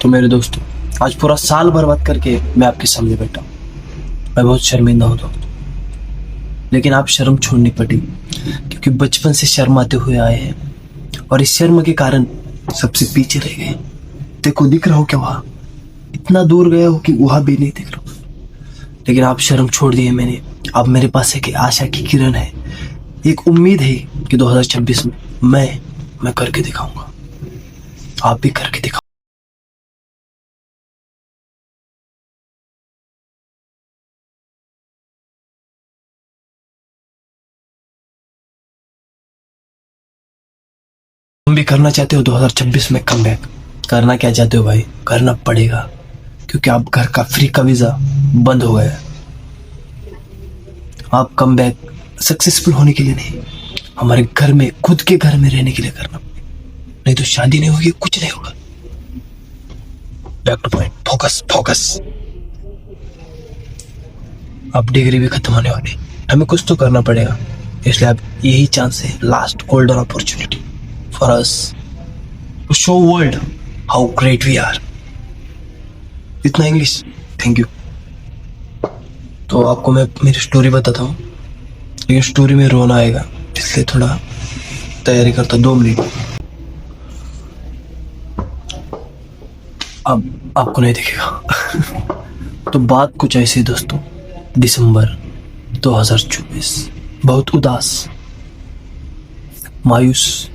तो मेरे दोस्तों, आज पूरा साल बर्बाद करके मैं आपके सामने बैठा हूँ। मैं बहुत शर्मिंदा हूँ दोस्तों, लेकिन आप शर्म छोड़नी पड़ी, क्योंकि बचपन से शर्माते हुए आए हैं और इस शर्म के कारण सबसे पीछे रह गए। देखो, दिख रहा हो क्या वहां? इतना दूर गए हो कि वहां भी नहीं दिख रहा। लेकिन आप शर्म छोड़ दिए मैंने। अब मेरे पास एक आशा की किरण है, एक उम्मीद है कि 2026 में मैं करके दिखाऊंगा। आप भी करके दिखाओ। तुम भी करना चाहते हो 2026 में कमबैक? करना क्या चाहते हो भाई? करना पड़ेगा, क्योंकि आप घर का फ्री का वीजा बंद हो गया है। आप कमबैक सक्सेसफुल होने के लिए नहीं, हमारे घर में, खुद के घर में रहने के लिए करना। नहीं तो शादी नहीं होगी, कुछ नहीं होगा। Back two point, focus focus. अब डिग्री भी खत्म होने वाली, हमें कुछ तो करना पड़ेगा। इसलिए अब यही चांस है, last golden opportunity for us to show world how great we are. इतना इंग्लिश, थैंक यू। तो आपको मैं मेरी स्टोरी बताता हूँ, लेकिन स्टोरी में रोना आएगा, इसलिए थोड़ा तैयारी करता। 2 मिनट। अब आपको नहीं दिखेगा। तो बात कुछ ऐसी दोस्तों, दिसंबर 2024, बहुत उदास, मायूस,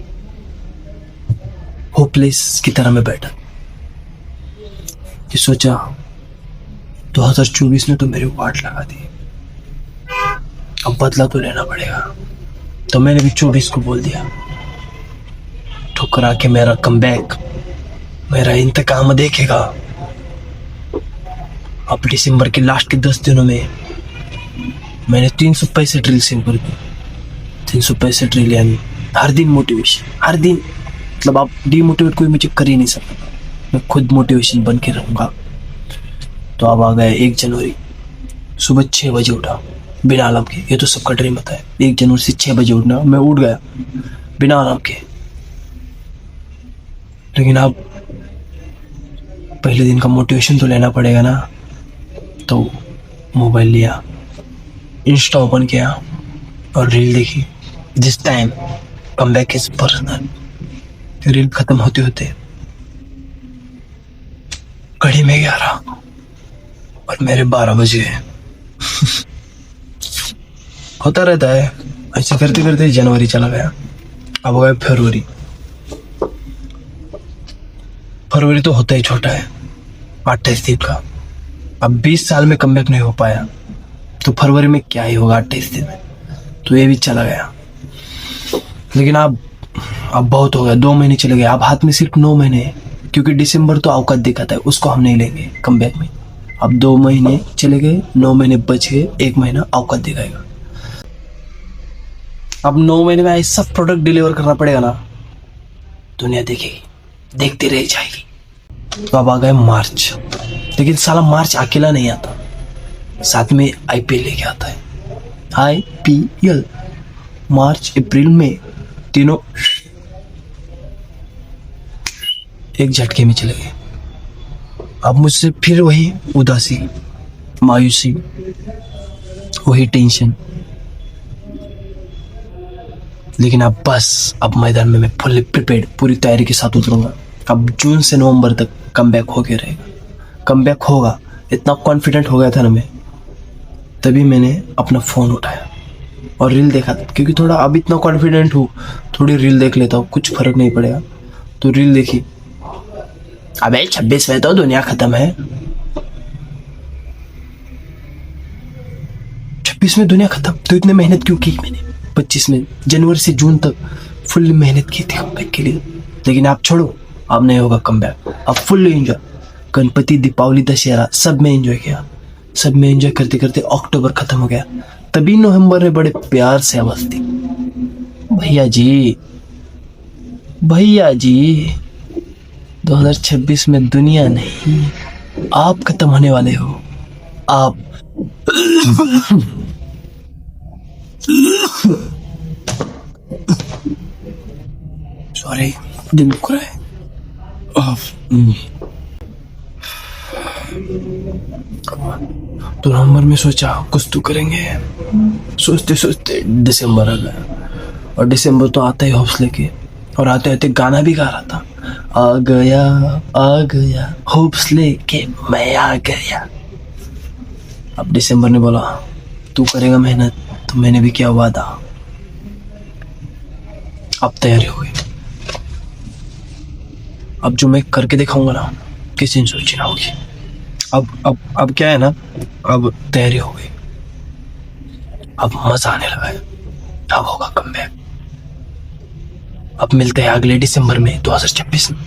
होपलेस की तरह मैं बैठा। ये सोचा 2024 ने तो मेरी वाट लगा दी, अब बदला तो लेना पड़ेगा। तो मैंने भी 24 को बोल दिया, ठुकरा के मेरा कमबैक, मेरा इंतकाम देखेगा। अब दिसंबर के लास्ट के 10 दिनों में मैंने 365 रील सेंड कर दी। 365 रील, यानी हर दिन मोटिवेशन, हर दिन। मतलब आप डिमोटिवेट कोई मुझे कर ही नहीं सकता, मैं खुद मोटिवेशन बन के रहूंगा। तो अब आ गया 1 जनवरी, सुबह 6 बजे उठा बिना अलार्म के। ये तो सबका ड्रीम होता है, 1 जनवरी से 6 बजे उठना। मैं उठ गया बिना अलार्म के। लेकिन अब पहले दिन का मोटिवेशन तो लेना पड़ेगा ना। तो मोबाइल लिया, इंस्टा ओपन किया और रील देखी। This time comeback is personal. Reel खत्म होते होते घड़ी में 11 और मेरे 12 बज गए। होता रहता है ऐसे, करते करते जनवरी चला गया। अब हो गया फरवरी। फरवरी तो होता ही छोटा है, 28 दिन का। अब 20 साल में कमबैक नहीं हो पाया, तो फरवरी में क्या ही होगा 28 दिन में। तो ये भी चला गया। लेकिन अब बहुत हो गया, 2 महीने चले गए। अब हाथ में सिर्फ 9 महीने हैं, क्योंकि दिसंबर तो औकात दिखाता है, उसको हम नहीं लेंगे कमबैक में। अब 2 महीने चले गए, 9 महीने बच गए, 1 महीना औकात दिखाएगा। अब 9 महीने में ऐसा प्रोडक्ट डिलीवर करना पड़ेगा ना, दुनिया देखेगी, देखती रह जाएगी। तो अब आ गए मार्च। लेकिन साला मार्च अकेला नहीं आता, साथ में आईपीएल लेके आता है। आईपीएल मार्च अप्रैल में तीनों एक झटके में चले गए। अब मुझसे फिर वही उदासी, मायूसी, वही टेंशन। लेकिन अब बस, अब मैदान में मैं फुल्ली प्रिपेयर्ड, पूरी तैयारी के साथ उतरूंगा। अब जून से नवंबर तक कमबैक होके रहेगा, कमबैक होगा। इतना कॉन्फिडेंट हो गया था ना मैं, तभी मैंने अपना फ़ोन उठाया और रील देखा। क्योंकि थोड़ा अब इतना कॉन्फिडेंट हूँ, थोड़ी रील देख लेता हूँ, कुछ फर्क नहीं पड़ेगा। तो रील देखी। अबे 26 में तो दुनिया खत्म है। 26 में दुनिया खत्म, तो इतने मेहनत क्यों की मैंने? 25 में, जनवरी से जून तक फुल मेहनत की थी कमबैक के लिए। लेकिन आप छोड़ो, अब नहीं होगा कमबैक। अब फुल एंजॉय, गणपति, दीपावली, दशहरा सब में एंजॉय किया। सब में एंजॉय करते करते अक्टूबर खत्म हो गया। तभी नवंबर में बड़े प्यार से आवाज दी, भैया जी, भैया जी, 2026 में दुनिया नहीं, आप खत्म होने वाले हो। आप सॉरी, दिल दुख रहा है। तो नवंबर में सोचा कुछ तो करेंगे, सोचते सोचते दिसंबर आ गया। और दिसंबर तो आता ही हॉप्स लेके, और आते आते गाना भी गा रहा था, आ गया होप्स लेके मैं आ गया। अब दिसंबर ने बोला तू करेगा मेहनत तो मैंने भी किया वादा। अब तैयारी हो गई, अब जो मैं करके दिखाऊंगा ना किसी ने सोची ना होगी। अब क्या है ना, अब तैयारी हो गई, अब मजा आने लगा है, अब होगा कमबैक। अब मिलते हैं अगले दिसंबर में 2026 में।